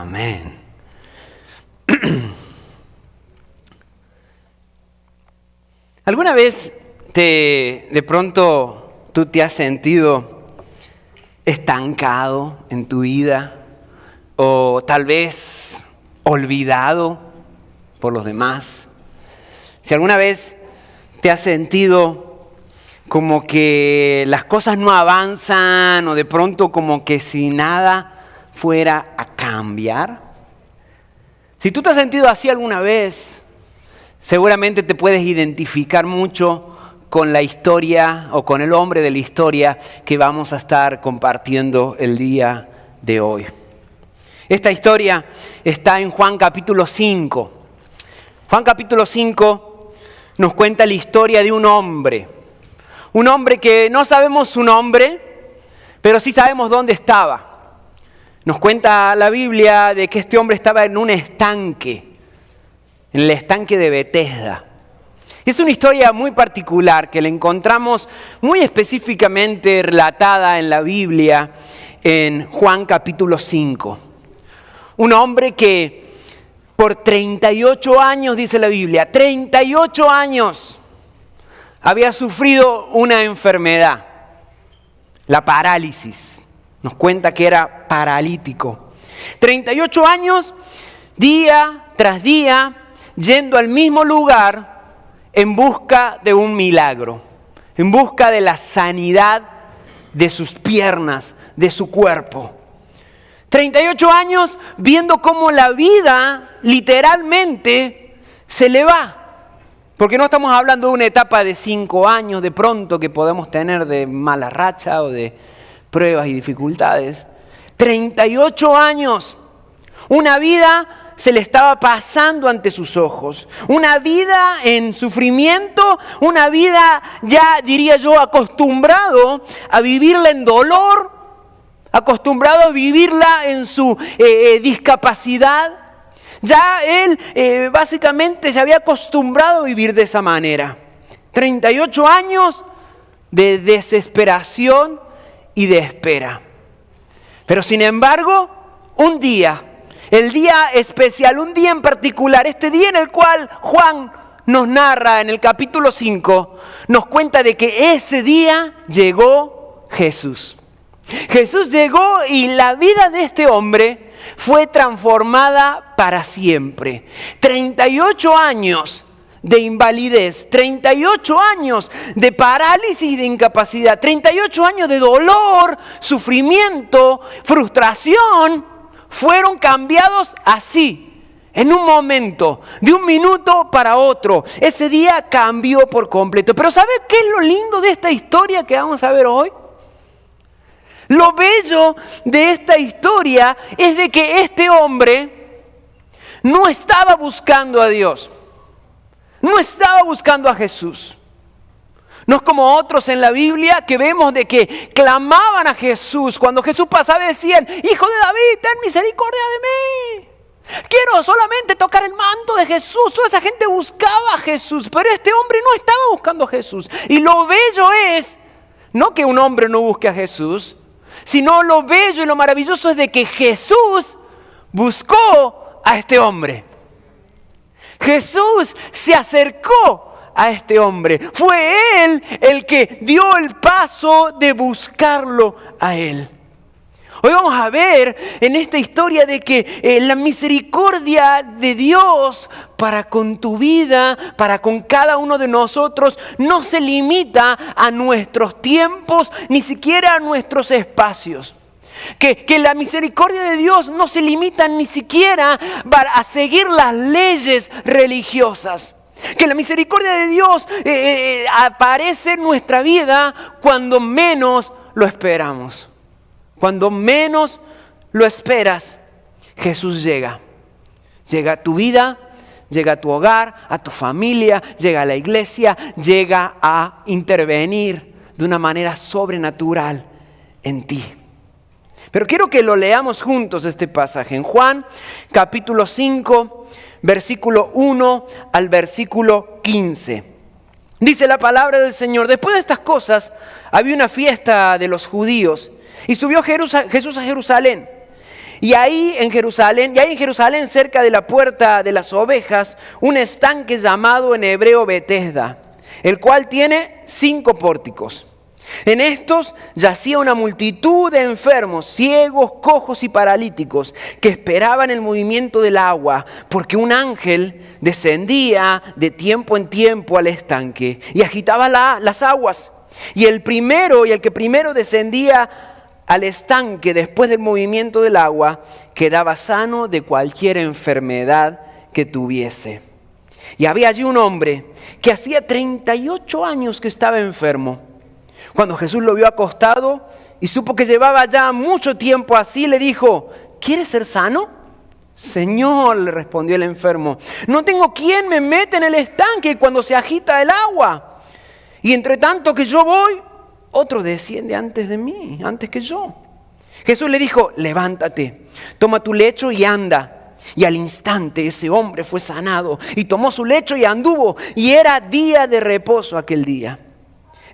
Amén. ¿Alguna vez de pronto tú te has sentido estancado en tu vida o tal vez olvidado por los demás? Si alguna vez te has sentido como que las cosas no avanzan o de pronto como que si nada fuera a cambiar. Si tú te has sentido así alguna vez, seguramente te puedes identificar mucho con la historia o con el hombre de la historia que vamos a estar compartiendo el día de hoy. Esta historia está en Juan capítulo 5. Juan capítulo 5 nos cuenta la historia de un hombre que no sabemos su nombre, pero sí sabemos dónde estaba. Nos cuenta la Biblia de que este hombre estaba en un estanque, en el estanque de Betesda. Es una historia muy particular que la encontramos muy específicamente relatada en la Biblia en Juan capítulo 5. Un hombre que por 38 años, dice la Biblia, 38 años había sufrido una enfermedad, la parálisis. Nos cuenta que era paralítico. 38 años, día tras día, yendo al mismo lugar en busca de un milagro, en busca de la sanidad de sus piernas, de su cuerpo. 38 años viendo cómo la vida literalmente se le va. Porque no estamos hablando de una etapa de 5 años de pronto que podemos tener de mala racha o de pruebas y dificultades. 38 años, una vida se le estaba pasando ante sus ojos. Una vida en sufrimiento, una vida ya diría yo acostumbrado a vivirla en dolor, acostumbrado a vivirla en su discapacidad. Ya él básicamente se había acostumbrado a vivir de esa manera. 38 años de desesperación y de espera. Pero sin embargo, un día, el día especial, un día en particular, este día en el cual Juan nos narra en el capítulo 5, nos cuenta de que ese día llegó Jesús. Jesús llegó y la vida de este hombre fue transformada para siempre. 38 años de invalidez, 38 años de parálisis y de incapacidad, 38 años de dolor, sufrimiento, frustración, fueron cambiados así, en un momento, de un minuto para otro. Ese día cambió por completo. Pero ¿sabe qué es lo lindo de esta historia que vamos a ver hoy? Lo bello de esta historia es de que este hombre no estaba buscando a Dios. No estaba buscando a Jesús. No es como otros en la Biblia que vemos de que clamaban a Jesús. Cuando Jesús pasaba decían: Hijo de David, ten misericordia de mí. Quiero solamente tocar el manto de Jesús. Toda esa gente buscaba a Jesús, pero este hombre no estaba buscando a Jesús. Y lo bello es, no que un hombre no busque a Jesús, sino lo bello y lo maravilloso es de que Jesús buscó a este hombre. Jesús se acercó a este hombre. Fue Él el que dio el paso de buscarlo a Él. Hoy vamos a ver en esta historia de que la misericordia de Dios para con tu vida, para con cada uno de nosotros, no se limita a nuestros tiempos, ni siquiera a nuestros espacios. Que la misericordia de Dios no se limita ni siquiera a seguir las leyes religiosas. Que la misericordia de Dios aparece en nuestra vida cuando menos lo esperamos. Cuando menos lo esperas, Jesús llega. Llega a tu vida, llega a tu hogar, a tu familia, llega a la iglesia, llega a intervenir de una manera sobrenatural en ti. Pero quiero que lo leamos juntos este pasaje. En Juan capítulo 5, versículo 1 al versículo 15. Dice la palabra del Señor: después de estas cosas había una fiesta de los judíos y subió Jesús a Jerusalén. Y ahí en Jerusalén, cerca de la puerta de las ovejas, un estanque llamado en hebreo Betesda, el cual tiene 5 pórticos. En estos yacía una multitud de enfermos, ciegos, cojos y paralíticos, que esperaban el movimiento del agua, porque un ángel descendía de tiempo en tiempo al estanque y agitaba las aguas. Y el que primero descendía al estanque después del movimiento del agua, quedaba sano de cualquier enfermedad que tuviese. Y había allí un hombre que hacía 38 años que estaba enfermo. Cuando Jesús lo vio acostado y supo que llevaba ya mucho tiempo así, le dijo: ¿quieres ser sano? Señor, le respondió el enfermo, no tengo quien me meta en el estanque cuando se agita el agua. Y entre tanto que yo voy, otro desciende antes que yo. Jesús le dijo: levántate, toma tu lecho y anda. Y al instante ese hombre fue sanado y tomó su lecho y anduvo. Y era día de reposo aquel día.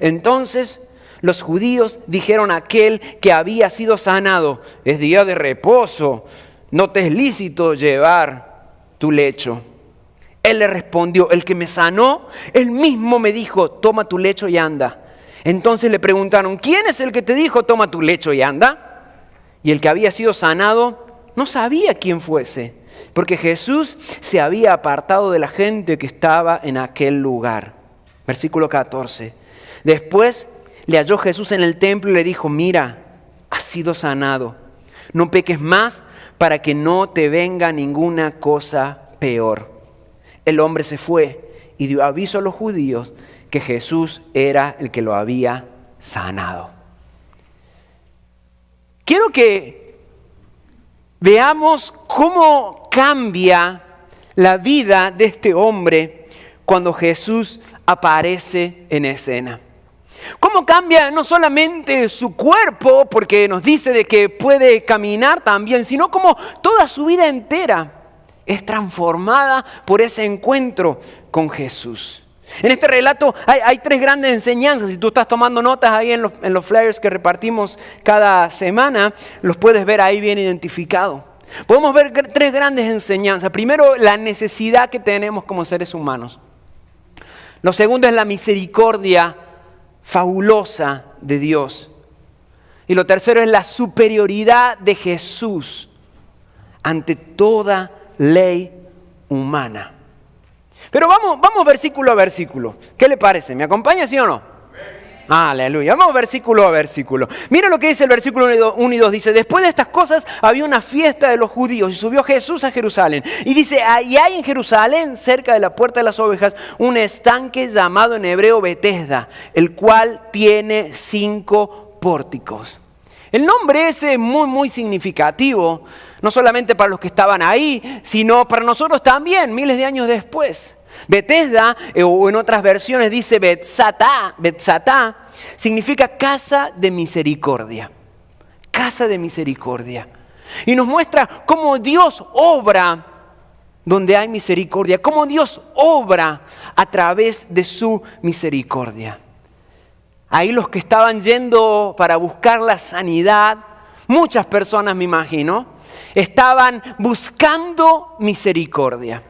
Entonces los judíos dijeron a aquel que había sido sanado: es día de reposo, no te es lícito llevar tu lecho. Él le respondió: el que me sanó, él mismo me dijo: toma tu lecho y anda. Entonces le preguntaron: ¿quién es el que te dijo toma tu lecho y anda? Y el que había sido sanado no sabía quién fuese, porque Jesús se había apartado de la gente que estaba en aquel lugar. Versículo 14. Después le halló Jesús en el templo y le dijo: mira, has sido sanado. No peques más para que no te venga ninguna cosa peor. El hombre se fue y dio aviso a los judíos que Jesús era el que lo había sanado. Quiero que veamos cómo cambia la vida de este hombre cuando Jesús aparece en escena. Cómo cambia no solamente su cuerpo, porque nos dice de que puede caminar también, sino cómo toda su vida entera es transformada por ese encuentro con Jesús. En este relato hay 3 grandes enseñanzas. Si tú estás tomando notas ahí en los flyers que repartimos cada semana, los puedes ver ahí bien identificados. Podemos ver 3 grandes enseñanzas. Primero, la necesidad que tenemos como seres humanos. Lo segundo es la misericordia fabulosa de Dios. Y lo tercero es la superioridad de Jesús ante toda ley humana. Pero vamos versículo a versículo. ¿Qué le parece? ¿Me acompaña, sí o no? Aleluya. Vamos versículo a versículo. Mira lo que dice el versículo 1 y 2. Dice: después de estas cosas había una fiesta de los judíos y subió Jesús a Jerusalén. Y dice: y hay en Jerusalén, cerca de la puerta de las ovejas, un estanque llamado en hebreo Betesda, el cual tiene 5 pórticos. El nombre ese es muy, muy significativo, no solamente para los que estaban ahí, sino para nosotros también, miles de años después. Betesda, o en otras versiones dice Betzatá, significa casa de misericordia. Casa de misericordia. Y nos muestra cómo Dios obra donde hay misericordia, cómo Dios obra a través de su misericordia. Ahí los que estaban yendo para buscar la sanidad, muchas personas me imagino, estaban buscando misericordia.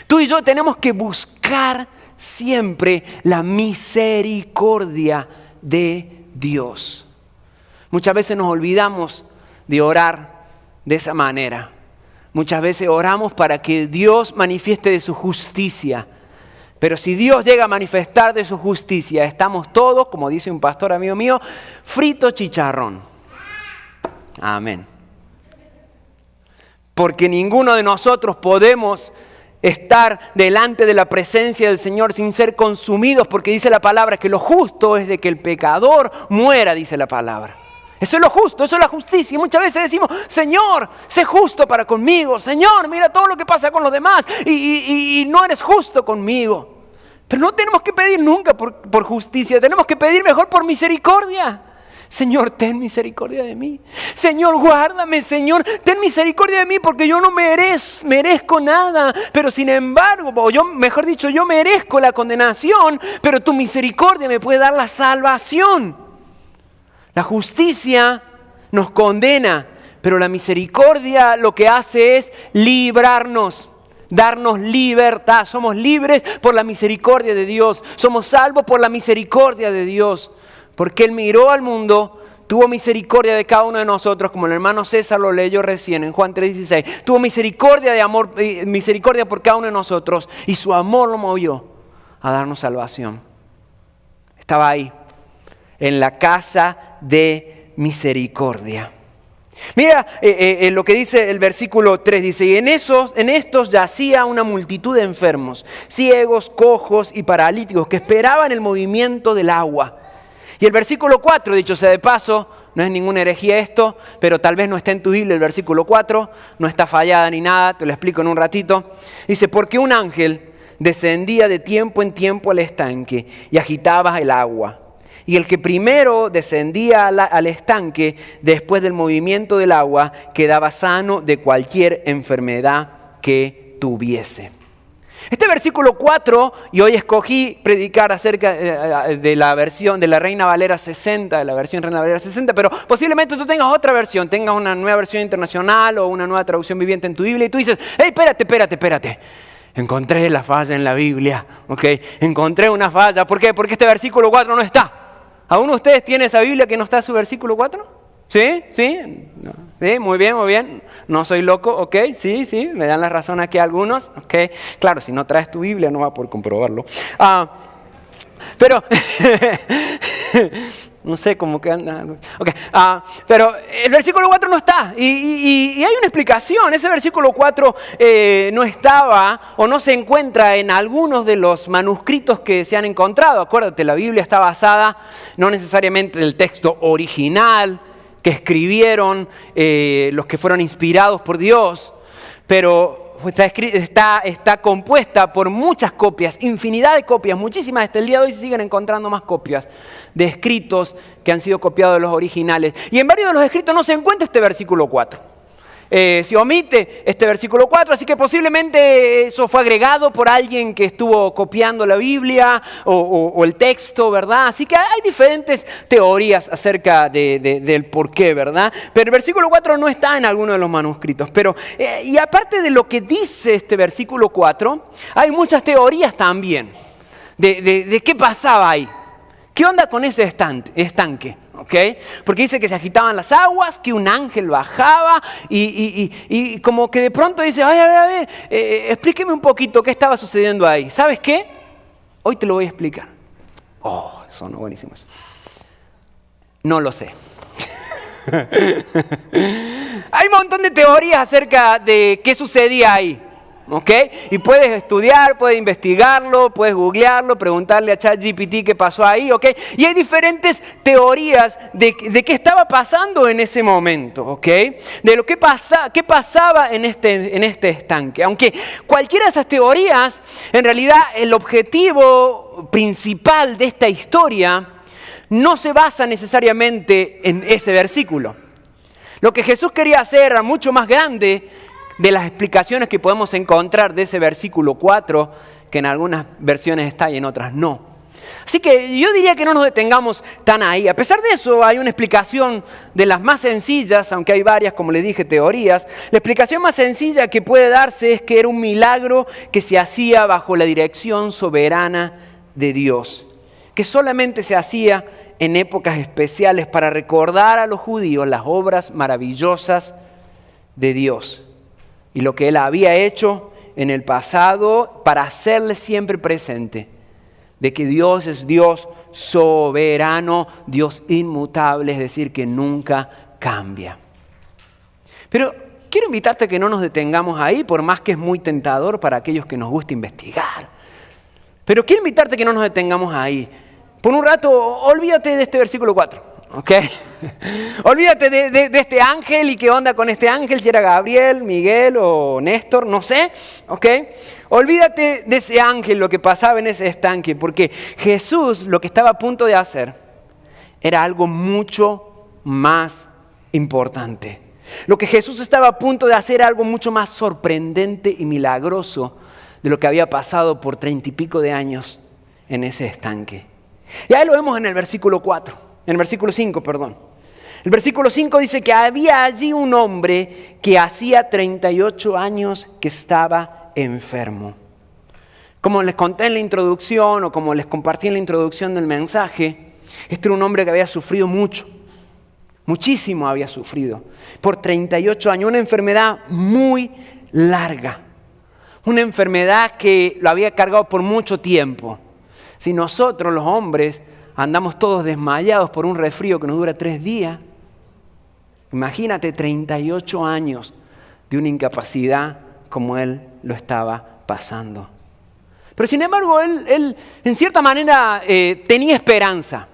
Tú y yo tenemos que buscar siempre la misericordia de Dios. Muchas veces nos olvidamos de orar de esa manera. Muchas veces oramos para que Dios manifieste de su justicia. Pero si Dios llega a manifestar de su justicia, estamos todos, como dice un pastor amigo mío, frito chicharrón. Amén. Porque ninguno de nosotros podemos estar delante de la presencia del Señor sin ser consumidos, porque dice la palabra que lo justo es de que el pecador muera, dice la palabra. Eso es lo justo, eso es la justicia. Y muchas veces decimos: Señor, sé justo para conmigo. Señor, mira todo lo que pasa con los demás y no eres justo conmigo. Pero no tenemos que pedir nunca por justicia, tenemos que pedir mejor por misericordia. Señor, ten misericordia de mí. Señor, guárdame. Señor, ten misericordia de mí, porque yo no merezco nada. Pero sin embargo, o yo, mejor dicho, yo merezco la condenación, pero tu misericordia me puede dar la salvación. La justicia nos condena, Pero la misericordia lo que hace es librarnos, darnos libertad. Somos libres por la misericordia de Dios. Somos salvos por la misericordia de Dios. Porque Él miró al mundo, tuvo misericordia de cada uno de nosotros, como el hermano César lo leyó recién en Juan 3:16. Tuvo misericordia de amor, misericordia por cada uno de nosotros. Y su amor lo movió a darnos salvación. Estaba ahí, en la casa de misericordia. Mira lo que dice el versículo 3, dice, y en estos yacía una multitud de enfermos, ciegos, cojos y paralíticos que esperaban el movimiento del agua. Y el versículo 4, dicho sea de paso, no es ninguna herejía esto, pero tal vez no está en tu Biblia el versículo 4, no está fallada ni nada, te lo explico en un ratito. Dice, porque un ángel descendía de tiempo en tiempo al estanque y agitaba el agua. Y el que primero descendía al estanque, después del movimiento del agua, quedaba sano de cualquier enfermedad que tuviese. Este versículo 4, y hoy escogí predicar acerca de la versión de la Reina Valera 60, de la versión Reina Valera 60, pero posiblemente tú tengas otra versión, tengas una nueva versión internacional o una nueva traducción viviente en tu Biblia, y tú dices, hey, espérate. Encontré la falla en la Biblia, ¿ok? Encontré una falla. ¿Por qué? Porque este versículo 4 no está. ¿Alguno de ustedes tiene esa Biblia que no está en su versículo 4? ¿Sí? ¿Sí? No. Sí, muy bien. No soy loco, ¿ok? Sí, me dan la razón aquí algunos, ¿ok? Claro, si no traes tu Biblia no vas a poder comprobarlo. Pero, no sé cómo que anda. Okay. Pero el versículo 4 no está. Y hay una explicación. Ese versículo 4 no estaba o no se encuentra en algunos de los manuscritos que se han encontrado. Acuérdate, la Biblia está basada no necesariamente en el texto original que escribieron los que fueron inspirados por Dios, pero está compuesta por muchas copias, infinidad de copias, muchísimas. Hasta el día de hoy se siguen encontrando más copias de escritos que han sido copiados de los originales. Y en varios de los escritos no se encuentra este versículo 4. Se omite este versículo 4, así que posiblemente eso fue agregado por alguien que estuvo copiando la Biblia o el texto, ¿verdad? Así que hay diferentes teorías acerca del por qué, ¿verdad? Pero el versículo 4 no está en alguno de los manuscritos. Pero, y aparte de lo que dice este versículo 4, hay muchas teorías también de qué pasaba ahí. ¿Qué onda con ese estanque? ¿Okay? Porque dice que se agitaban las aguas, que un ángel bajaba y como que de pronto dice, a ver, explíqueme un poquito qué estaba sucediendo ahí. ¿Sabes qué? Hoy te lo voy a explicar. Sonó buenísimo eso. No lo sé. Hay un montón de teorías acerca de qué sucedía ahí. ¿Ok? Y puedes estudiar, puedes investigarlo, puedes googlearlo, preguntarle a ChatGPT qué pasó ahí, ¿ok? Y hay diferentes teorías de qué estaba pasando en ese momento, ¿ok? De lo qué pasaba en este estanque. Aunque cualquiera de esas teorías, en realidad el objetivo principal de esta historia no se basa necesariamente en ese versículo. Lo que Jesús quería hacer era mucho más grande de las explicaciones que podemos encontrar de ese versículo 4, que en algunas versiones está y en otras no. Así que yo diría que no nos detengamos tan ahí. A pesar de eso, hay una explicación de las más sencillas, aunque hay varias, como les dije, teorías. La explicación más sencilla que puede darse es que era un milagro que se hacía bajo la dirección soberana de Dios, que solamente se hacía en épocas especiales para recordar a los judíos las obras maravillosas de Dios y lo que Él había hecho en el pasado para hacerle siempre presente de que Dios es Dios soberano, Dios inmutable, es decir, que nunca cambia. Pero quiero invitarte a que no nos detengamos ahí, por más que es muy tentador para aquellos que nos gusta investigar. Pero quiero invitarte a que no nos detengamos ahí. Por un rato, olvídate de este versículo 4. ¿Ok? Olvídate de este ángel y qué onda con este ángel, si era Gabriel, Miguel o Néstor, no sé. ¿Ok? Olvídate de ese ángel, lo que pasaba en ese estanque, porque Jesús lo que estaba a punto de hacer era algo mucho más importante. Lo que Jesús estaba a punto de hacer era algo mucho más sorprendente y milagroso de lo que había pasado por 30 y pico de años en ese estanque. Y ahí lo vemos en el versículo 4. En el versículo 5, perdón. El versículo 5 dice que había allí un hombre que hacía 38 años que estaba enfermo. Como les conté en la introducción o como les compartí en la introducción del mensaje, este era un hombre que había sufrido mucho, muchísimo había sufrido, por 38 años, una enfermedad muy larga, una enfermedad que lo había cargado por mucho tiempo. Si nosotros los hombres andamos todos desmayados por un resfrío que nos dura 3 días, imagínate 38 años de una incapacidad como él lo estaba pasando. Pero sin embargo, él en cierta manera tenía esperanza.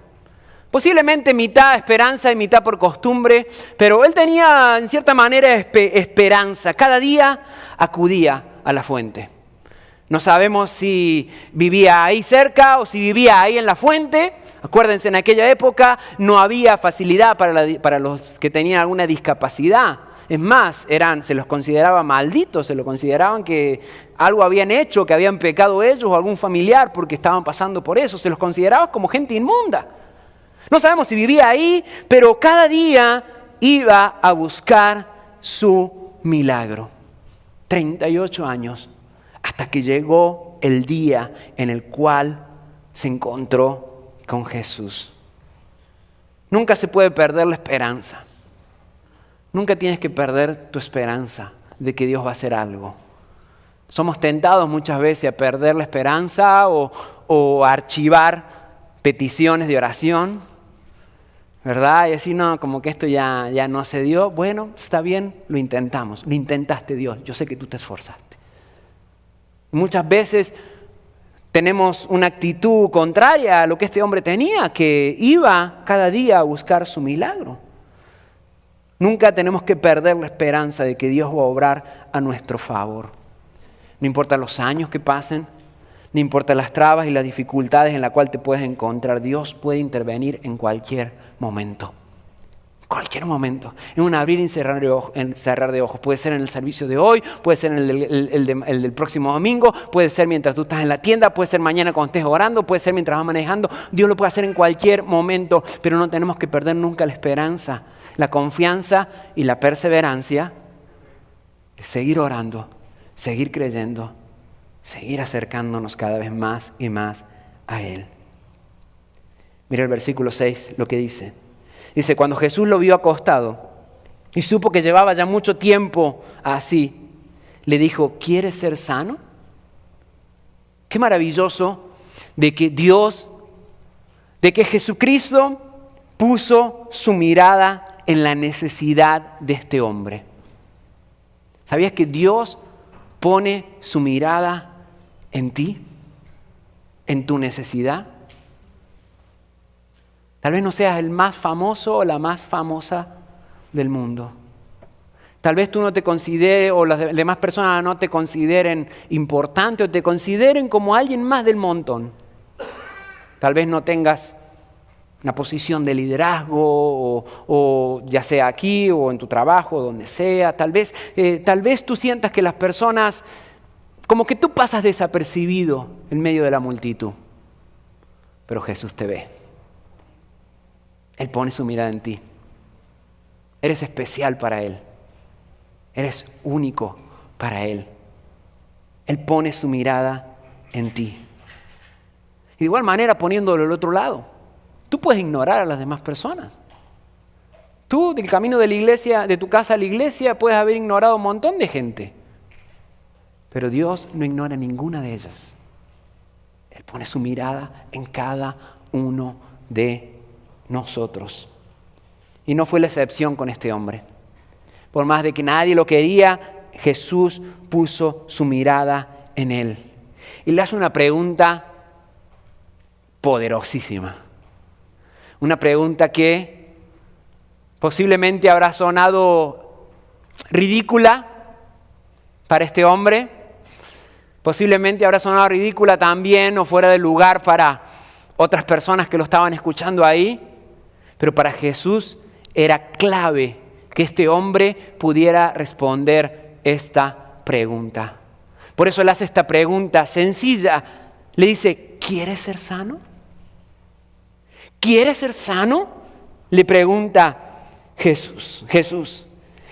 Posiblemente mitad esperanza y mitad por costumbre, pero él tenía en cierta manera esperanza. Cada día acudía a la fuente. No sabemos si vivía ahí cerca o si vivía ahí en la fuente. Acuérdense, en aquella época no había facilidad para los que tenían alguna discapacidad. Es más, se los consideraba malditos, se lo consideraban que algo habían hecho, que habían pecado ellos o algún familiar porque estaban pasando por eso. Se los consideraba como gente inmunda. No sabemos si vivía ahí, pero cada día iba a buscar su milagro. 38 años, hasta que llegó el día en el cual se encontró con Jesús. Nunca se puede perder la esperanza. Nunca tienes que perder tu esperanza de que Dios va a hacer algo. Somos tentados muchas veces a perder la esperanza o a archivar peticiones de oración, ¿verdad? Y decir, no, como que esto ya no se dio. Bueno, está bien, lo intentamos. Lo intentaste, Dios. Yo sé que tú te esforzaste. Muchas veces tenemos una actitud contraria a lo que este hombre tenía, que iba cada día a buscar su milagro. Nunca tenemos que perder la esperanza de que Dios va a obrar a nuestro favor. No importa los años que pasen, no importa las trabas y las dificultades en las cuales te puedes encontrar, Dios puede intervenir en cualquier momento. Cualquier momento. En un abrir y cerrar de ojos. Puede ser en el servicio de hoy, puede ser en el del próximo domingo, puede ser mientras tú estás en la tienda, puede ser mañana cuando estés orando, puede ser mientras vas manejando. Dios lo puede hacer en cualquier momento, pero no tenemos que perder nunca la esperanza, la confianza y la perseverancia de seguir orando, seguir creyendo, seguir acercándonos cada vez más y más a Él. Mira el versículo 6, lo que dice. Dice, cuando Jesús lo vio acostado y supo que llevaba ya mucho tiempo así, le dijo, ¿quieres ser sano? Qué maravilloso de que Jesucristo puso su mirada en la necesidad de este hombre. ¿Sabías que Dios pone su mirada en ti? ¿En tu necesidad? Tal vez no seas el más famoso o la más famosa del mundo. Tal vez tú no te consideres o las demás personas no te consideren importante o te consideren como alguien más del montón. Tal vez no tengas una posición de liderazgo o ya sea aquí o en tu trabajo, donde sea. Tal vez tú sientas que las personas, como que tú pasas desapercibido en medio de la multitud. Pero Jesús te ve. Él pone su mirada en ti. Eres especial para Él. Eres único para Él. Él pone su mirada en ti. Y de igual manera poniéndolo al otro lado. Tú puedes ignorar a las demás personas. Tú, del camino de la iglesia, de tu casa a la iglesia, puedes haber ignorado a un montón de gente. Pero Dios no ignora ninguna de ellas. Él pone su mirada en cada uno de nosotros. Y no fue la excepción con este hombre. Por más de que nadie lo quería, Jesús puso su mirada en él. Y le hace una pregunta poderosísima. Una pregunta que posiblemente habrá sonado ridícula para este hombre. Posiblemente habrá sonado ridícula también o fuera de lugar para otras personas que lo estaban escuchando ahí. Pero para Jesús era clave que este hombre pudiera responder esta pregunta. Por eso le hace esta pregunta sencilla. Le dice, ¿quieres ser sano? ¿Quieres ser sano? Le pregunta Jesús.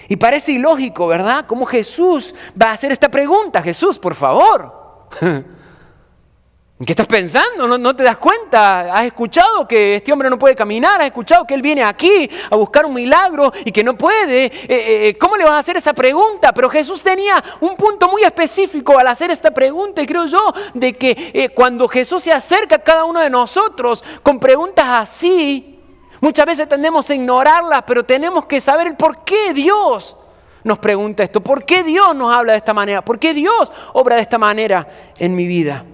Y parece ilógico, ¿verdad? ¿Cómo Jesús va a hacer esta pregunta? Jesús, por favor. ¿En qué estás pensando? ¿No te das cuenta? ¿Has escuchado que este hombre no puede caminar? ¿Has escuchado que él viene aquí a buscar un milagro y que no puede? ¿Cómo le vas a hacer esa pregunta? Pero Jesús tenía un punto muy específico al hacer esta pregunta, y creo yo de que cuando Jesús se acerca a cada uno de nosotros con preguntas así, muchas veces tendemos a ignorarlas, pero tenemos que saber el por qué Dios nos pregunta esto, por qué Dios nos habla de esta manera, por qué Dios obra de esta manera en mi vida.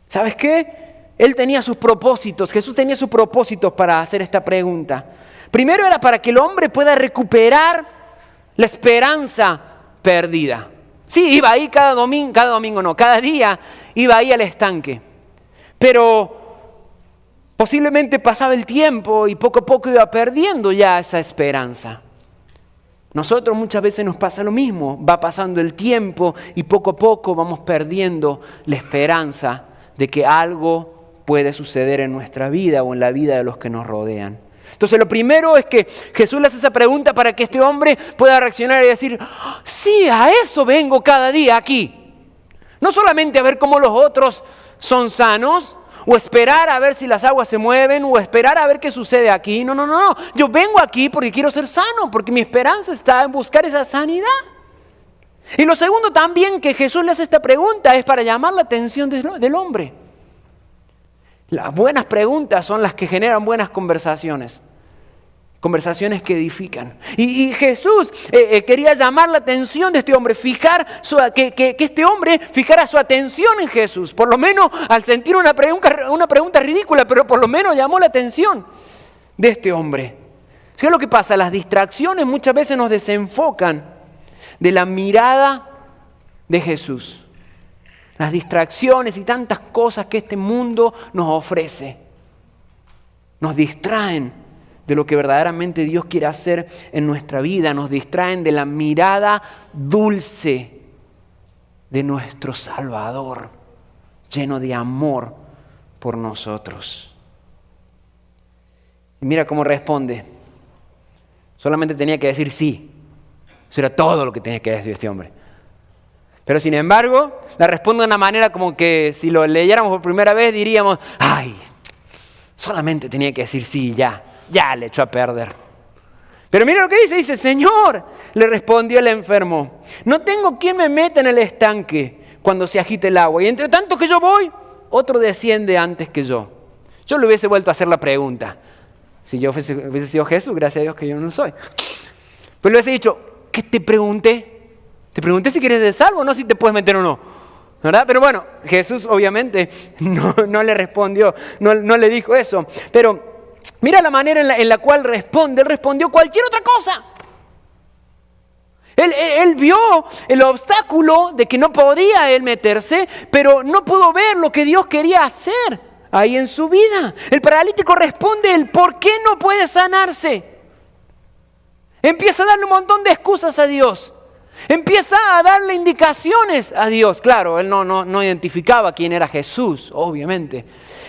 ¿Sabes qué? Él tenía sus propósitos, Jesús tenía sus propósitos para hacer esta pregunta. Primero era para que el hombre pueda recuperar la esperanza perdida. Sí, iba ahí cada día iba ahí al estanque. Pero posiblemente pasaba el tiempo y poco a poco iba perdiendo ya esa esperanza. Nosotros muchas veces nos pasa lo mismo, va pasando el tiempo y poco a poco vamos perdiendo la esperanza de que algo puede suceder en nuestra vida o en la vida de los que nos rodean. Entonces lo primero es que Jesús le hace esa pregunta para que este hombre pueda reaccionar y decir, sí, a eso vengo cada día aquí. No solamente a ver cómo los otros son sanos, o esperar a ver si las aguas se mueven, o esperar a ver qué sucede aquí. No. Yo vengo aquí porque quiero ser sano, porque mi esperanza está en buscar esa sanidad. Y lo segundo también que Jesús le hace esta pregunta es para llamar la atención del hombre. Las buenas preguntas son las que generan buenas conversaciones. Conversaciones que edifican. Y Jesús quería llamar la atención de este hombre, que este hombre fijara su atención en Jesús. Por lo menos al sentir una pregunta ridícula, pero por lo menos llamó la atención de este hombre. ¿Qué es lo que pasa? Las distracciones muchas veces nos desenfocan de la mirada de Jesús. Las distracciones y tantas cosas que este mundo nos ofrece nos distraen de lo que verdaderamente Dios quiere hacer en nuestra vida, nos distraen de la mirada dulce de nuestro Salvador, lleno de amor por nosotros. Y mira cómo responde. Solamente tenía que decir sí. Eso era todo lo que tenía que decir este hombre. Pero sin embargo, la responde de una manera como que si lo leyéramos por primera vez diríamos, ay, solamente tenía que decir sí, ya le echó a perder. Pero mira lo que dice, Señor, le respondió el enfermo, no tengo quien me meta en el estanque cuando se agite el agua. Y entre tanto que yo voy, otro desciende antes que yo. Yo le hubiese vuelto a hacer la pregunta. Si yo hubiese sido Jesús, gracias a Dios que yo no soy. Pero le hubiese dicho, ¿qué te pregunté? Te pregunté si quieres ser salvo, no si te puedes meter o no. ¿Verdad? Pero bueno, Jesús obviamente no le respondió, no le dijo eso. Pero mira la manera en la cual responde. Él respondió cualquier otra cosa. Él vio el obstáculo de que no podía él meterse, pero no pudo ver lo que Dios quería hacer ahí en su vida. El paralítico responde el por qué no puede sanarse. Empieza a darle un montón de excusas a Dios. Empieza a darle indicaciones a Dios. Claro, él no identificaba quién era Jesús, obviamente.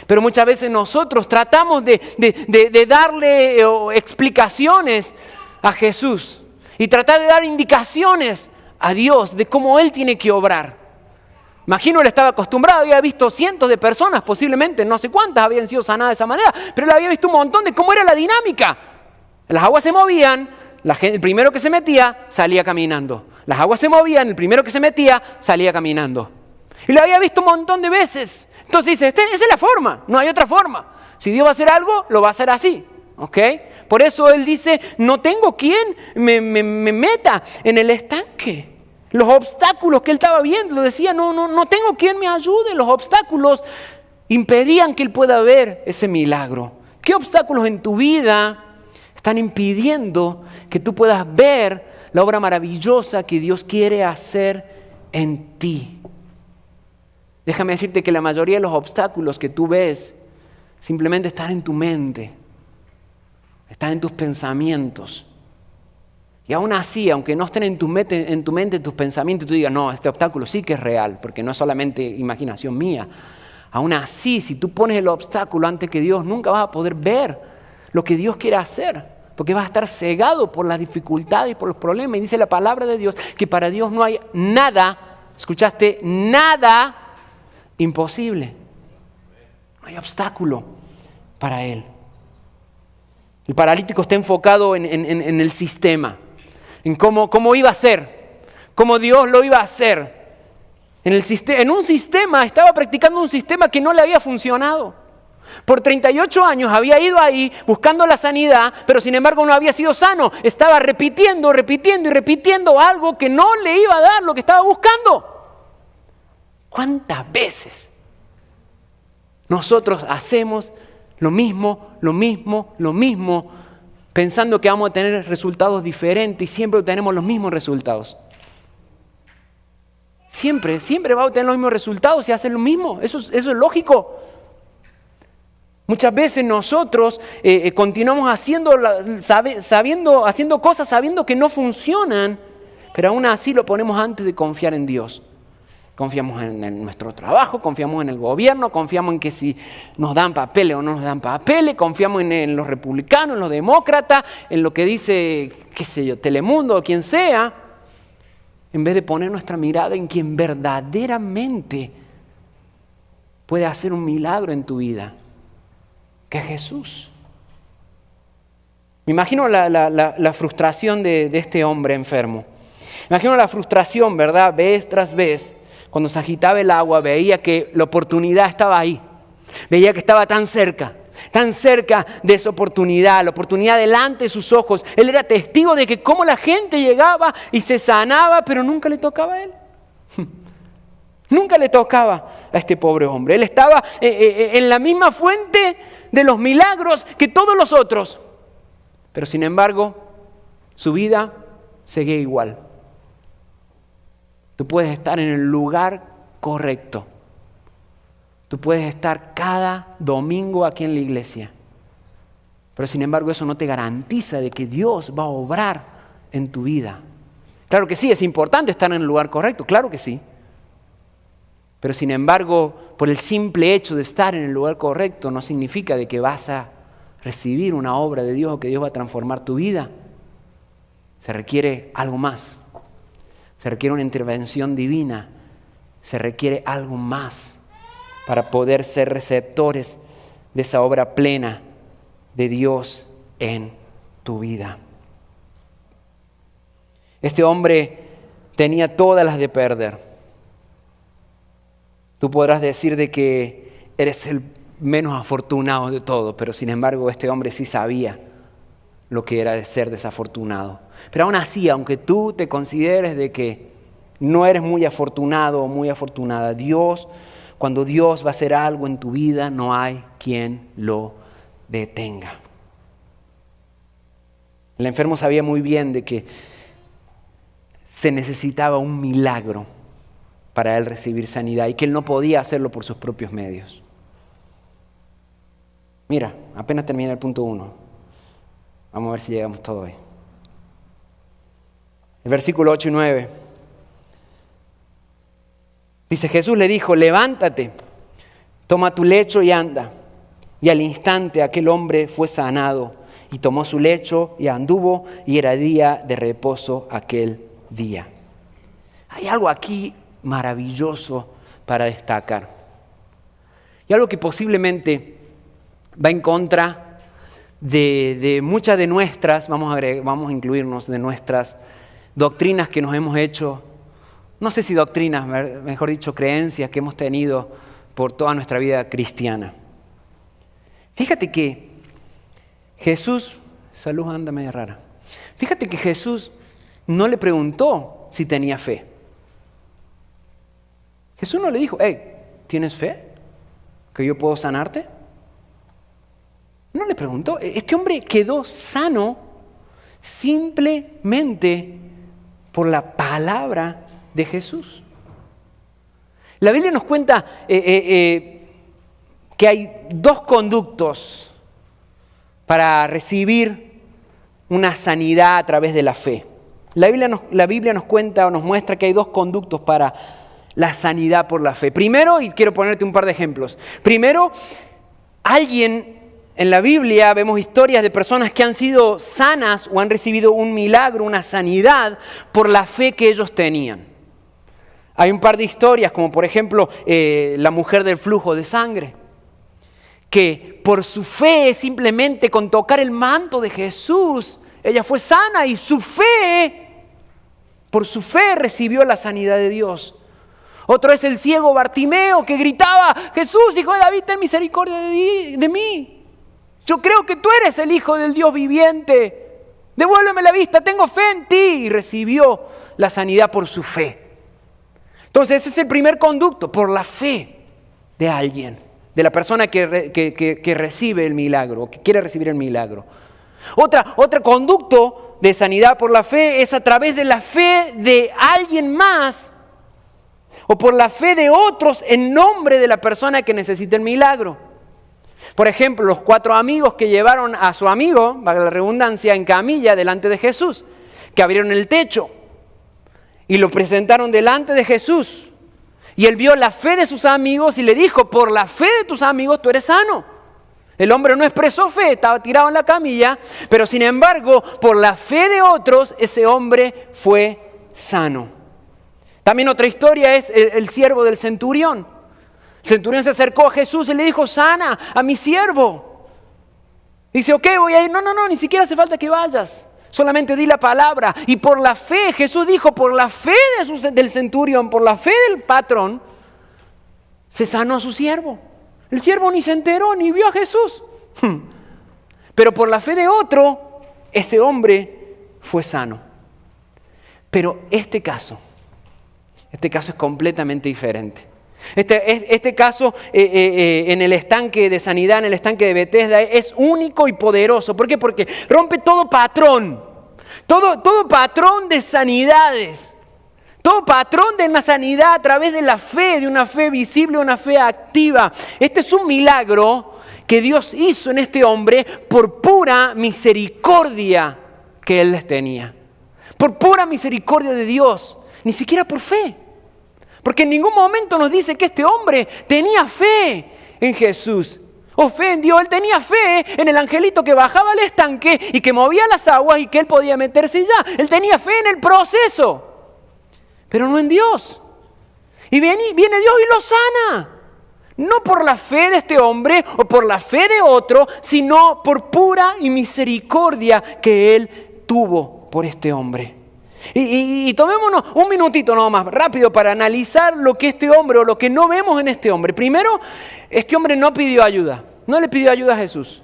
Pero muchas veces nosotros tratamos de darle explicaciones a Jesús y tratar de dar indicaciones a Dios de cómo Él tiene que obrar. Imagino él estaba acostumbrado, había visto cientos de personas, posiblemente no sé cuántas habían sido sanadas de esa manera, pero él había visto un montón de cómo era la dinámica. Las aguas se movían, el primero que se metía salía caminando. Las aguas se movían, el primero que se metía salía caminando. Y lo había visto un montón de veces. Entonces dice, esa es la forma, no hay otra forma. Si Dios va a hacer algo, lo va a hacer así. ¿Ok? Por eso él dice, no tengo quien me meta en el estanque. Los obstáculos que él estaba viendo, decía, no tengo quien me ayude. Los obstáculos impedían que él pueda ver ese milagro. ¿Qué obstáculos en tu vida están impidiendo que tú puedas ver la obra maravillosa que Dios quiere hacer en ti? Déjame decirte que la mayoría de los obstáculos que tú ves simplemente están en tu mente, están en tus pensamientos. Y aún así, aunque no estén en tu mente tus pensamientos, tú digas, no, este obstáculo sí que es real, porque no es solamente imaginación mía. Aún así, si tú pones el obstáculo ante que Dios, nunca vas a poder ver lo que Dios quiere hacer. porque vas a estar cegado por las dificultades y por los problemas. Y dice la palabra de Dios que para Dios no hay nada, ¿escuchaste? Nada imposible. No hay obstáculo para Él. El paralítico está enfocado en el sistema, en cómo iba a ser, cómo Dios lo iba a hacer. En un sistema, estaba practicando un sistema que no le había funcionado. Por 38 años había ido ahí buscando la sanidad, pero sin embargo no había sido sano. Estaba repitiendo algo que no le iba a dar lo que estaba buscando. ¿Cuántas veces nosotros hacemos lo mismo, pensando que vamos a tener resultados diferentes y siempre obtenemos los mismos resultados? Siempre va a obtener los mismos resultados si hacen lo mismo. Eso es lógico. Muchas veces nosotros continuamos haciendo cosas sabiendo que no funcionan, pero aún así lo ponemos antes de confiar en Dios. Confiamos en nuestro trabajo, confiamos en el gobierno, confiamos en que si nos dan papeles o no nos dan papeles, confiamos en los republicanos, en los demócratas, en lo que dice, qué sé yo, Telemundo o quien sea, en vez de poner nuestra mirada en quien verdaderamente puede hacer un milagro en tu vida, que es Jesús. Me imagino la frustración de este hombre enfermo. Me imagino la frustración, ¿verdad? Vez tras vez, cuando se agitaba el agua, veía que la oportunidad estaba ahí. Veía que estaba tan cerca de esa oportunidad, la oportunidad delante de sus ojos. Él era testigo de que cómo la gente llegaba y se sanaba, pero nunca le tocaba a él. Nunca le tocaba a este pobre hombre. Él estaba en la misma fuente de los milagros que todos los otros, pero sin embargo, su vida seguía igual. Tú puedes estar en el lugar correcto. Tú puedes estar cada domingo aquí en la iglesia. Pero sin embargo eso no te garantiza de que Dios va a obrar en tu vida. Claro que sí, es importante estar en el lugar correcto, claro que sí. Pero sin embargo, por el simple hecho de estar en el lugar correcto no significa de que vas a recibir una obra de Dios o que Dios va a transformar tu vida. Se requiere algo más. Se requiere una intervención divina. Se requiere algo más para poder ser receptores de esa obra plena de Dios en tu vida. Este hombre tenía todas las de perder. Tú podrás decir de que eres el menos afortunado de todos, pero sin embargo este hombre sí sabía lo que era de ser desafortunado. Pero aún así, aunque tú te consideres de que no eres muy afortunado o muy afortunada, cuando Dios va a hacer algo en tu vida, no hay quien lo detenga. El enfermo sabía muy bien de que se necesitaba un milagro para él recibir sanidad y que él no podía hacerlo por sus propios medios. Mira, apenas termina el punto 1. Vamos a ver si llegamos todo hoy. El versículo 8 y 9. Dice, Jesús le dijo, levántate, toma tu lecho y anda. Y al instante aquel hombre fue sanado y tomó su lecho y anduvo, y era día de reposo aquel día. Hay algo aquí maravilloso para destacar. Y algo que posiblemente va en contra de muchas de nuestras, vamos a incluirnos, de nuestras doctrinas que nos hemos hecho, no sé si doctrinas, mejor dicho, creencias que hemos tenido por toda nuestra vida cristiana. Fíjate que Jesús, salud anda media rara. Fíjate que Jesús no le preguntó si tenía fe. Jesús no le dijo, hey, ¿tienes fe? ¿Que yo puedo sanarte? No le preguntó. Este hombre quedó sano simplemente por la palabra de Jesús. La Biblia nos cuenta que hay dos conductos para recibir una sanidad a través de la fe. La Biblia nos cuenta o nos muestra que hay dos conductos para la sanidad por la fe. Primero, y quiero ponerte un par de ejemplos. Primero, alguien en la Biblia vemos historias de personas que han sido sanas o han recibido un milagro, una sanidad, por la fe que ellos tenían. Hay un par de historias, como por ejemplo la mujer del flujo de sangre, que por su fe, simplemente con tocar el manto de Jesús, ella fue sana y por su fe recibió la sanidad de Dios. Otro es el ciego Bartimeo que gritaba: Jesús, Hijo de David, ten misericordia de mí. Yo creo que tú eres el Hijo del Dios viviente. Devuélveme la vista, tengo fe en ti. Y recibió la sanidad por su fe. Entonces ese es el primer conducto, por la fe de alguien, de la persona que recibe el milagro, que quiere recibir el milagro. Otro conducto de sanidad por la fe es a través de la fe de alguien más o por la fe de otros en nombre de la persona que necesita el milagro. Por ejemplo, los 4 amigos que llevaron a su amigo, valga la redundancia, en camilla delante de Jesús, que abrieron el techo y lo presentaron delante de Jesús. Y él vio la fe de sus amigos y le dijo: por la fe de tus amigos tú eres sano. El hombre no expresó fe, estaba tirado en la camilla, pero sin embargo, por la fe de otros, ese hombre fue sano. También otra historia es el siervo del centurión. El centurión se acercó a Jesús y le dijo: sana a mi siervo. Dice: ok, voy a ir. No, ni siquiera hace falta que vayas. Solamente di la palabra. Y por la fe, Jesús dijo, por la fe del centurión, por la fe del patrón, se sanó a su siervo. El siervo ni se enteró, ni vio a Jesús. Pero por la fe de otro, ese hombre fue sano. Pero este caso es completamente diferente. Este caso en el estanque de sanidad, en el estanque de Betesda, es único y poderoso. ¿Por qué? Porque rompe todo patrón de sanidades, todo patrón de una sanidad a través de la fe, de una fe visible, una fe activa. Este es un milagro que Dios hizo en este hombre por pura misericordia que él les tenía. Por pura misericordia de Dios, ni siquiera por fe. Porque en ningún momento nos dice que este hombre tenía fe en Jesús o fe en Dios. Él tenía fe en el angelito que bajaba al estanque y que movía las aguas y que él podía meterse ya. Él tenía fe en el proceso, pero no en Dios. Y viene Dios y lo sana. No por la fe de este hombre o por la fe de otro, sino por pura y misericordia que él tuvo por este hombre. Y tomémonos un minutito nomás, rápido, para analizar lo que este hombre o lo que no vemos en este hombre. Primero, este hombre no pidió ayuda, no le pidió ayuda a Jesús.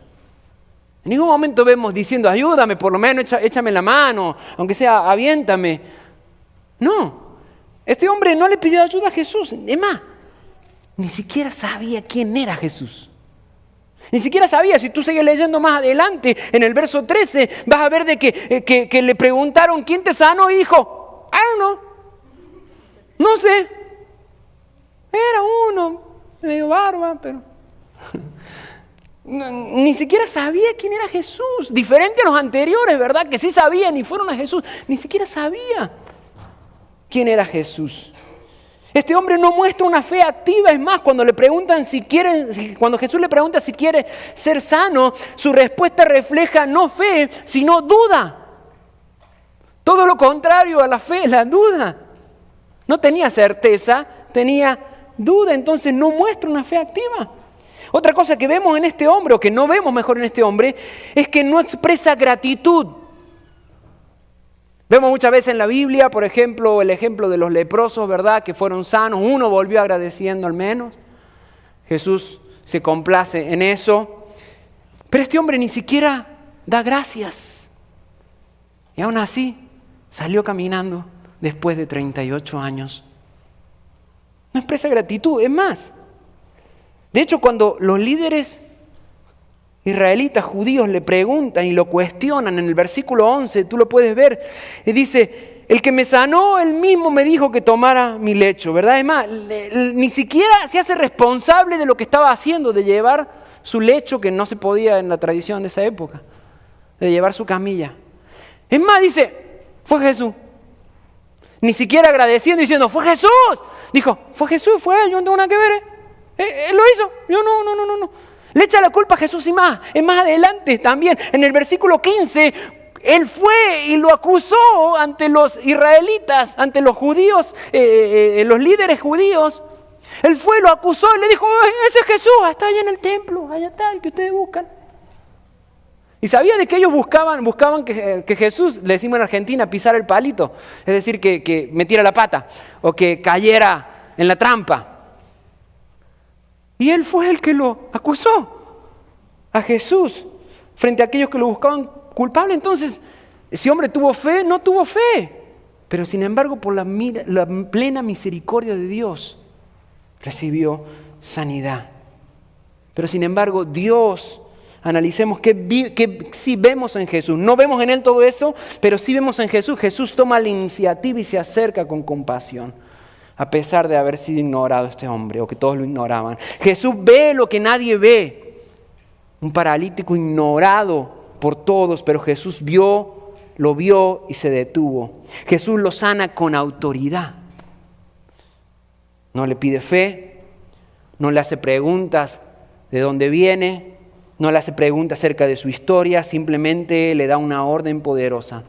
En ningún momento vemos diciendo: ayúdame, por lo menos échame la mano, aunque sea aviéntame. No, este hombre no le pidió ayuda a Jesús. Es más, ni siquiera sabía quién era Jesús. Ni siquiera sabía. Si tú sigues leyendo más adelante, en el verso 13, vas a ver de que le preguntaron: ¿quién te sanó? Y dijo: I don't know. No sé. Era uno, medio barba, pero... Ni siquiera sabía quién era Jesús. Diferente a los anteriores, ¿verdad? Que sí sabían y fueron a Jesús. Ni siquiera sabía quién era Jesús. Este hombre no muestra una fe activa. Es más, cuando cuando Jesús le pregunta si quiere ser sano, su respuesta refleja no fe, sino duda. Todo lo contrario a la fe, la duda. No tenía certeza, tenía duda. Entonces no muestra una fe activa. Otra cosa que vemos en este hombre, o que no vemos mejor en este hombre, es que no expresa gratitud. Vemos muchas veces en la Biblia, por ejemplo, el ejemplo de los leprosos, ¿verdad? Que fueron sanos, uno volvió agradeciendo al menos. Jesús se complace en eso. Pero este hombre ni siquiera da gracias. Y aún así salió caminando después de 38 años. No expresa gratitud. Es más, de hecho, cuando los líderes israelitas, judíos, le preguntan y lo cuestionan en el versículo 11, tú lo puedes ver, y dice: el que me sanó, él mismo me dijo que tomara mi lecho, ¿verdad? Es más, ni siquiera se hace responsable de lo que estaba haciendo, de llevar su lecho, que no se podía en la tradición de esa época, de llevar su camilla. Es más, dice: fue Jesús. Ni siquiera agradeciendo, diciendo: fue Jesús. Dijo: fue Jesús, fue él, yo no tengo nada que ver. Él lo hizo, yo no. Le echa la culpa a Jesús y más. Es más adelante también, en el versículo 15, él fue y lo acusó ante los israelitas, ante los judíos, los líderes judíos. Él fue, lo acusó y le dijo, ese es Jesús, está allá en el templo, allá está el que ustedes buscan. Y sabía de que ellos buscaban que Jesús, le decimos en Argentina, pisara el palito. Es decir, que metiera la pata o que cayera en la trampa. Y él fue el que lo acusó a Jesús frente a aquellos que lo buscaban culpable. Entonces, ese hombre tuvo fe, no tuvo fe. Pero sin embargo, por la plena misericordia de Dios, recibió sanidad. Pero sin embargo, Dios, analicemos que sí vemos en Jesús. No vemos en Él todo eso, pero sí vemos en Jesús. Jesús toma la iniciativa y se acerca con compasión, a pesar de haber sido ignorado este hombre, o que todos lo ignoraban. Jesús ve lo que nadie ve. Un paralítico ignorado por todos, pero Jesús lo vio y se detuvo. Jesús lo sana con autoridad. No le pide fe, no le hace preguntas de dónde viene, no le hace preguntas acerca de su historia, simplemente le da una orden poderosa.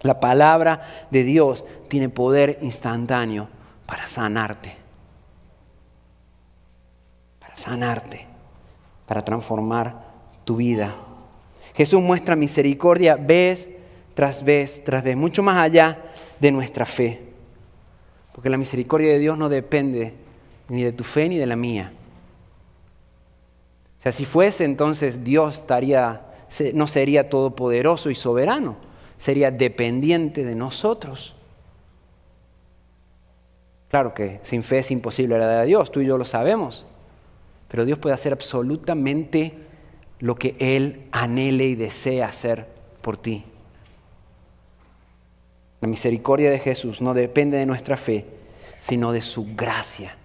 La palabra de Dios tiene poder instantáneo para sanarte, para transformar tu vida. Jesús muestra misericordia vez tras vez, mucho más allá de nuestra fe. Porque la misericordia de Dios no depende ni de tu fe ni de la mía. O sea, si fuese, entonces Dios no sería todopoderoso y soberano, sería dependiente de nosotros. Claro que sin fe es imposible agradar a Dios, tú y yo lo sabemos, pero Dios puede hacer absolutamente lo que Él anhele y desea hacer por ti. La misericordia de Jesús no depende de nuestra fe, sino de su gracia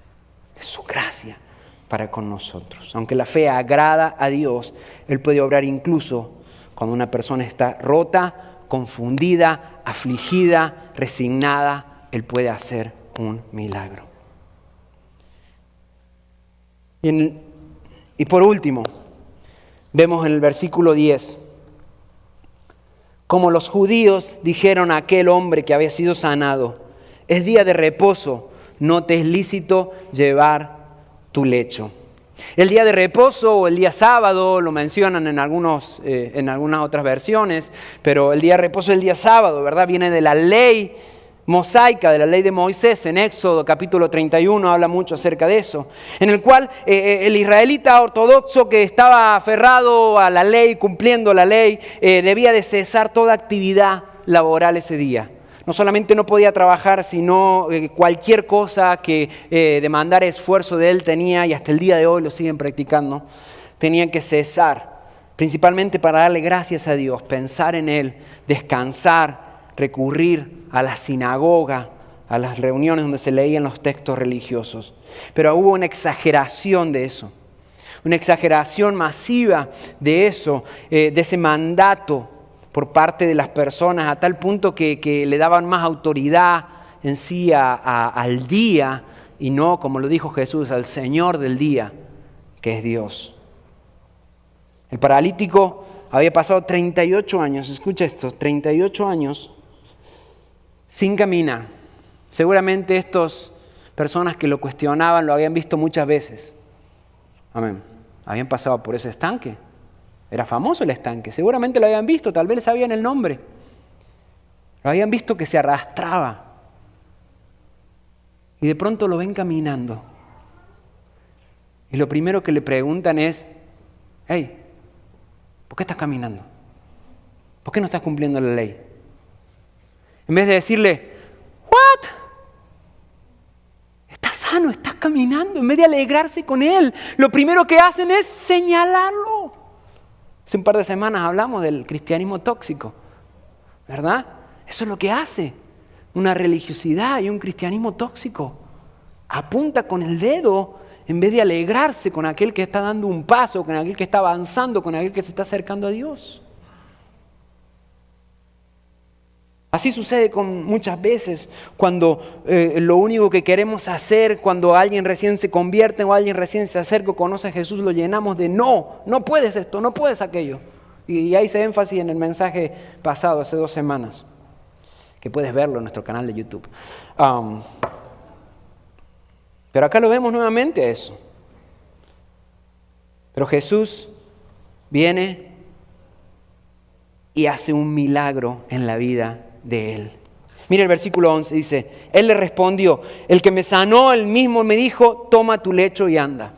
para con nosotros. Aunque la fe agrada a Dios, Él puede obrar incluso cuando una persona está rota, confundida, afligida, resignada. Él puede hacer un milagro. Y por último, vemos en el versículo 10, como los judíos dijeron a aquel hombre que había sido sanado, es día de reposo, no te es lícito llevar tu lecho. El día de reposo o el día sábado lo mencionan en algunas otras versiones, pero el día de reposo es el día sábado, ¿verdad? Viene de la ley mosaica, de la ley de Moisés. En Éxodo capítulo 31 habla mucho acerca de eso, en el cual el israelita ortodoxo que estaba aferrado a la ley, cumpliendo la ley, debía de cesar toda actividad laboral ese día. No solamente no podía trabajar, sino cualquier cosa que demandara esfuerzo de él tenía, y hasta el día de hoy lo siguen practicando, tenían que cesar, principalmente para darle gracias a Dios, pensar en Él, descansar, recurrir a la sinagoga, a las reuniones donde se leían los textos religiosos. Pero hubo una exageración de eso, una exageración masiva de eso, de ese mandato por parte de las personas, a tal punto que le daban más autoridad en sí al día, y no, como lo dijo Jesús, al Señor del día, que es Dios. El paralítico había pasado 38 años, escucha esto, 38 años sin caminar. Seguramente estas personas que lo cuestionaban lo habían visto muchas veces. Amén. Habían pasado por ese estanque. Era famoso el estanque. Seguramente lo habían visto, tal vez sabían el nombre. Lo habían visto que se arrastraba. Y de pronto lo ven caminando. Y lo primero que le preguntan es, hey, ¿por qué estás caminando? ¿Por qué no estás cumpliendo la ley? En vez de decirle, ¿what? Estás sano, estás caminando. En vez de alegrarse con él, lo primero que hacen es señalarlo. Hace un par de semanas hablamos del cristianismo tóxico, ¿verdad? Eso es lo que hace una religiosidad y un cristianismo tóxico. Apunta con el dedo en vez de alegrarse con aquel que está dando un paso, con aquel que está avanzando, con aquel que se está acercando a Dios. Así sucede con muchas veces cuando lo único que queremos hacer, cuando alguien recién se convierte o alguien recién se acerca o conoce a Jesús, lo llenamos de no puedes esto, no puedes aquello. Y ahí se énfasis en el mensaje pasado, hace 2 semanas, que puedes verlo en nuestro canal de YouTube. Pero acá lo vemos nuevamente eso. Pero Jesús viene y hace un milagro en la vida de él. Mira el versículo 11, dice, él le respondió, el que me sanó, él mismo me dijo, toma tu lecho y anda.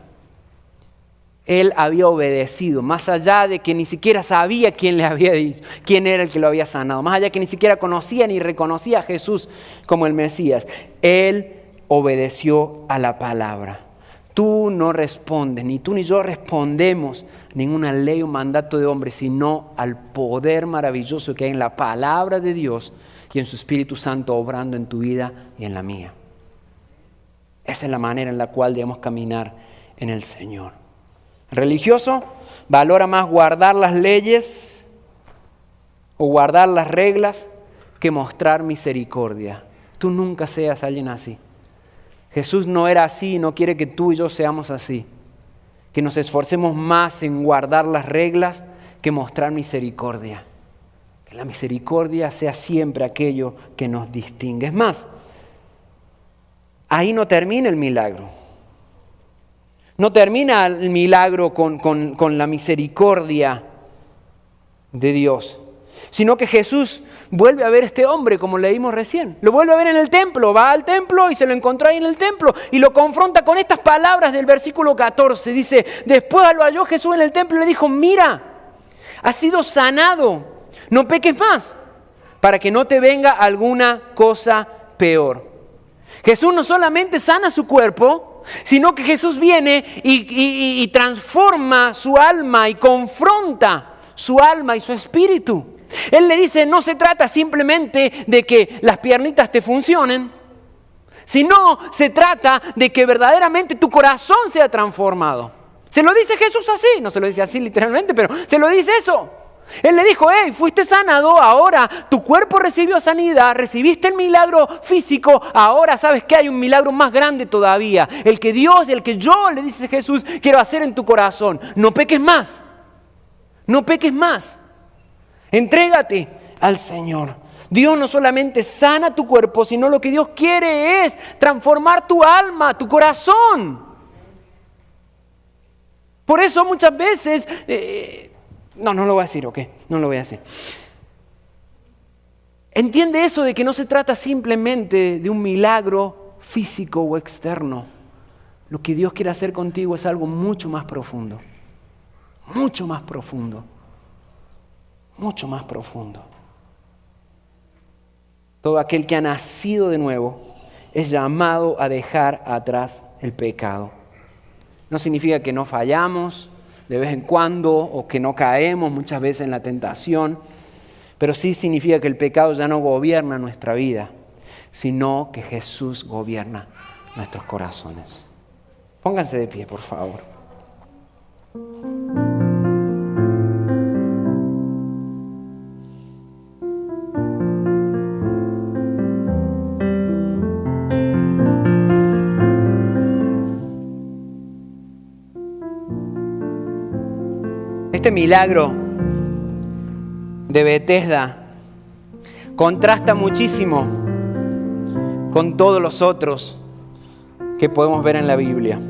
Él había obedecido, más allá de que ni siquiera sabía quién le había dicho, quién era el que lo había sanado, más allá de que ni siquiera conocía ni reconocía a Jesús como el Mesías. Él obedeció a la palabra. Tú no respondes, ni tú ni yo respondemos a ninguna ley o mandato de hombre, sino al poder maravilloso que hay en la palabra de Dios y en su Espíritu Santo obrando en tu vida y en la mía. Esa es la manera en la cual debemos caminar en el Señor. El religioso valora más guardar las leyes o guardar las reglas que mostrar misericordia. Tú nunca seas alguien así. Jesús no era así, no quiere que tú y yo seamos así. Que nos esforcemos más en guardar las reglas que mostrar misericordia. Que la misericordia sea siempre aquello que nos distingue. Es más, ahí no termina el milagro. No termina el milagro con la misericordia de Dios, sino que Jesús vuelve a ver a este hombre, como leímos recién. Lo vuelve a ver en el templo, va al templo y se lo encontró ahí en el templo y lo confronta con estas palabras del versículo 14. Dice, después lo halló Jesús en el templo y le dijo, mira, has sido sanado, no peques más, para que no te venga alguna cosa peor. Jesús no solamente sana su cuerpo, sino que Jesús viene y transforma su alma y confronta su alma y su espíritu. Él le dice, no se trata simplemente de que las piernitas te funcionen, sino se trata de que verdaderamente tu corazón sea transformado. Se lo dice Jesús así, no se lo dice así literalmente, pero se lo dice eso. Él le dijo, hey, fuiste sanado, ahora tu cuerpo recibió sanidad, recibiste el milagro físico, ahora sabes que hay un milagro más grande todavía. El que Dios, el que yo, le dice Jesús, quiero hacer en tu corazón. No peques más, no peques más. Entrégate al Señor. Dios no solamente sana tu cuerpo, sino lo que Dios quiere es transformar tu alma, tu corazón. Por eso muchas veces... No lo voy a decir, ok, no lo voy a decir. Entiende eso de que no se trata simplemente de un milagro físico o externo. Lo que Dios quiere hacer contigo es algo mucho más profundo. Mucho más profundo. Mucho más profundo. Todo aquel que ha nacido de nuevo es llamado a dejar atrás el pecado. No significa que no fallamos de vez en cuando o que no caemos muchas veces en la tentación, pero sí significa que el pecado ya no gobierna nuestra vida, sino que Jesús gobierna nuestros corazones. Pónganse de pie, por favor. Este milagro de Betesda contrasta muchísimo con todos los otros que podemos ver en la Biblia.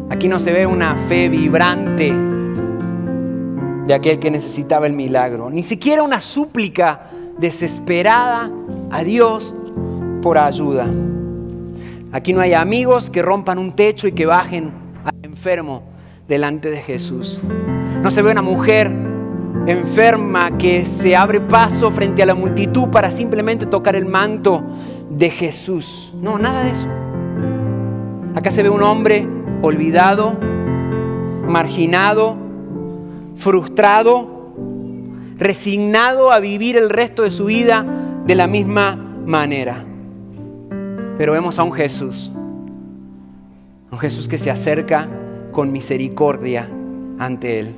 Aquí no se ve una fe vibrante de aquel que necesitaba el milagro, ni siquiera una súplica desesperada a Dios por ayuda. Aquí no hay amigos que rompan un techo y que bajen al enfermo delante de Jesús. No se ve una mujer enferma que se abre paso frente a la multitud para simplemente tocar el manto de Jesús. No, nada de eso. Acá se ve un hombre olvidado, marginado, frustrado, resignado a vivir el resto de su vida de la misma manera. Pero vemos a un Jesús que se acerca con misericordia ante él,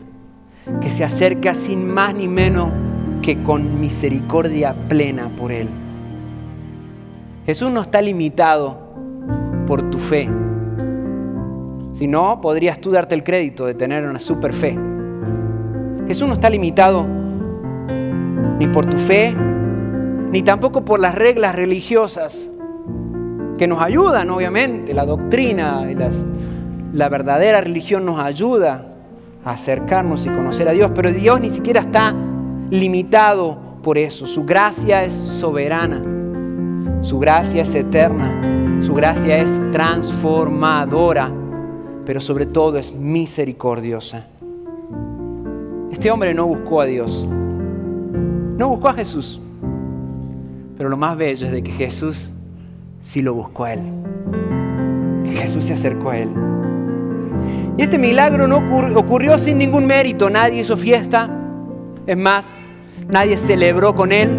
que se acerca sin más ni menos que con misericordia plena por Él. Jesús no está limitado por tu fe. Si no, podrías tú darte el crédito de tener una super fe. Jesús no está limitado ni por tu fe, ni tampoco por las reglas religiosas que nos ayudan, obviamente. La doctrina y la verdadera religión nos ayuda a acercarnos y conocer a Dios, pero Dios ni siquiera está limitado por eso. Su gracia es soberana, su gracia es eterna, su gracia es transformadora, pero sobre todo es misericordiosa. Este hombre no buscó a Dios, no buscó a Jesús, pero lo más bello es de que Jesús sí lo buscó a él, que Jesús se acercó a él. Y este milagro no ocurrió sin ningún mérito. Nadie hizo fiesta, es más, nadie celebró con él,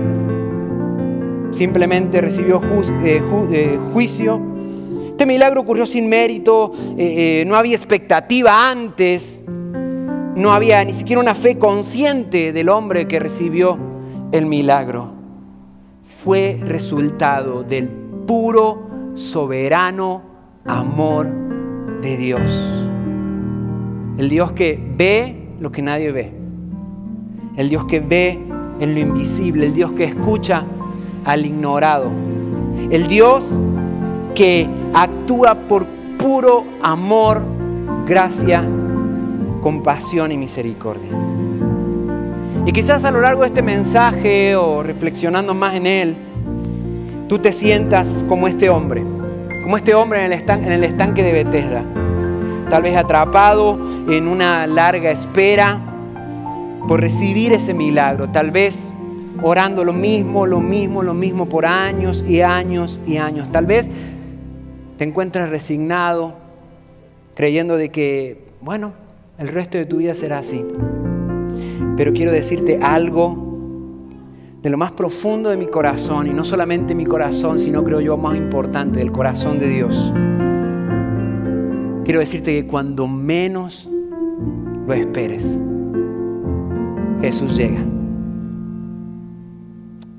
simplemente recibió juicio. Este milagro ocurrió sin mérito, no había expectativa antes, no había ni siquiera una fe consciente del hombre que recibió el milagro. Fue resultado del puro, soberano amor de Dios. El Dios que ve lo que nadie ve. El Dios que ve en lo invisible. El Dios que escucha al ignorado. El Dios que actúa por puro amor, gracia, compasión y misericordia. Y quizás a lo largo de este mensaje o reflexionando más en él, tú te sientas como este hombre en el estanque de Betesda, tal vez atrapado en una larga espera por recibir ese milagro, tal vez orando lo mismo por años y años y años. Tal vez te encuentras resignado, creyendo de que, bueno, el resto de tu vida será así. Pero quiero decirte algo de lo más profundo de mi corazón, y no solamente mi corazón, sino creo yo más importante, del corazón de Dios. Quiero decirte que cuando menos lo esperes, Jesús llega.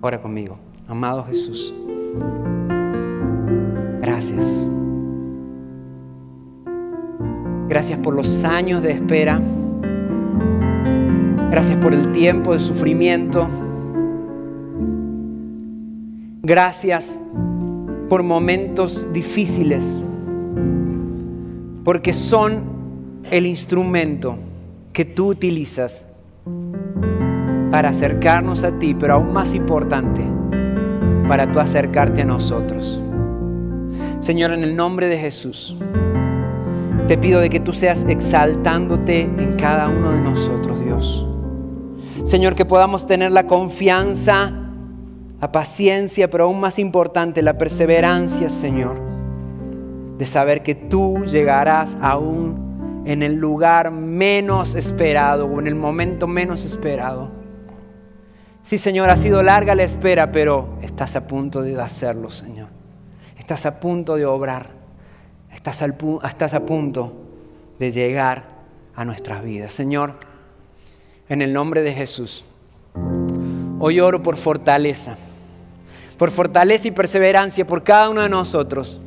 Ora conmigo. Amado Jesús, gracias. Gracias por los años de espera. Gracias por el tiempo de sufrimiento. Gracias por momentos difíciles, porque son el instrumento que tú utilizas para acercarnos a ti, pero aún más importante, para tú acercarte a nosotros. Señor, en el nombre de Jesús, te pido de que tú seas exaltándote en cada uno de nosotros, Dios. Señor, que podamos tener la confianza, la paciencia, pero aún más importante, la perseverancia, Señor, de saber que tú llegarás aún en el lugar menos esperado o en el momento menos esperado. Sí, Señor, ha sido larga la espera, pero estás a punto de hacerlo, Señor. Estás a punto de obrar. Estás a punto de llegar a nuestras vidas. Señor, en el nombre de Jesús, hoy oro por fortaleza y perseverancia por cada uno de nosotros,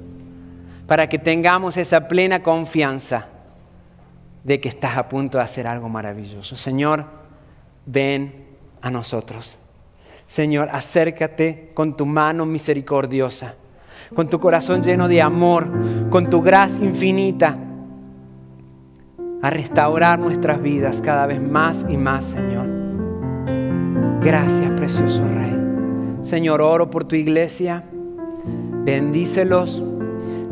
para que tengamos esa plena confianza de que estás a punto de hacer algo maravilloso. Señor, ven a nosotros. Señor, acércate con tu mano misericordiosa, con tu corazón lleno de amor, con tu gracia infinita, a restaurar nuestras vidas cada vez más y más, Señor. Gracias, precioso Rey. Señor, oro por tu iglesia. Bendícelos,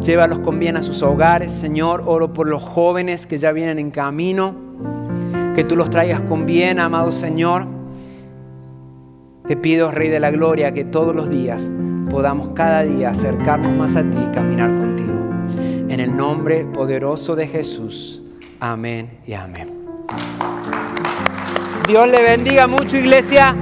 llévalos con bien a sus hogares. Señor, oro por los jóvenes que ya vienen en camino, que tú los traigas con bien, amado Señor. Te pido, Rey de la Gloria, que todos los días podamos cada día acercarnos más a ti y caminar contigo. En el nombre poderoso de Jesús. Amén y amén. Dios le bendiga mucho, iglesia.